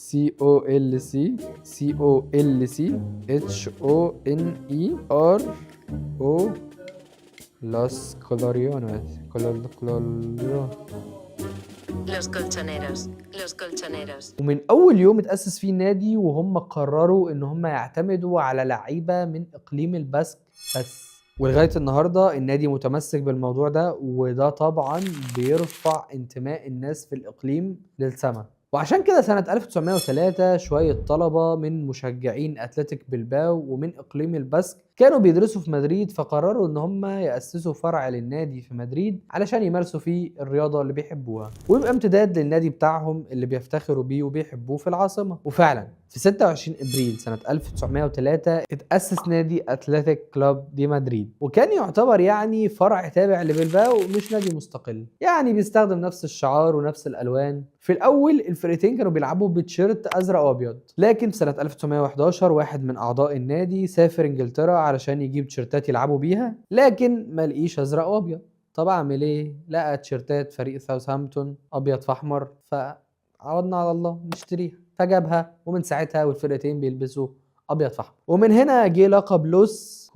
COLC Los Coloriones. Los colchoneros. ومن أول يوم اتأسس فيه النادي وهم قرروا إن هم يعتمدوا على لعيبة من إقليم الباسك بس. ولغاية النهاردة النادي متمسك بالموضوع ده، وده طبعا بيرفع انتماء الناس في الإقليم للسما. وعشان كده سنة 1903 شوية طلبة من مشجعين أتلتيك بلباو ومن إقليم الباسك كانوا بيدرسوا في مدريد، فقرروا إن هم يأسسوا فرع للنادي في مدريد علشان يمارسوا فيه الرياضة اللي بيحبوها ويبقى امتداد للنادي بتاعهم اللي بيفتخروا بيه وبيحبوه في العاصمة. وفعلا في 26 ابريل سنة 1903 اتأسس نادي اتلتيك كلوب دي مدريد، وكان يعتبر يعني فرع تابع لبلباو مش نادي مستقل، يعني بيستخدم نفس الشعار ونفس الالوان. في الاول الفرقتين كانوا بيلعبوا بتيشيرت ازرق وابيض، لكن في سنة 1911 واحد من اعضاء النادي سافر انجلترا علشان يجيب تيشيرتات يلعبوا بيها، لكن ما لقيش ازرق وابيض. طب اعمل ايه؟ لقى تيشيرتات فريق ساوثهامبتون ابيض في احمر، فعوضنا على الله نشتريها، فجابها، ومن ساعتها والفرقتين بيلبسوا ابيض في احمر. ومن هنا جه لقب لوس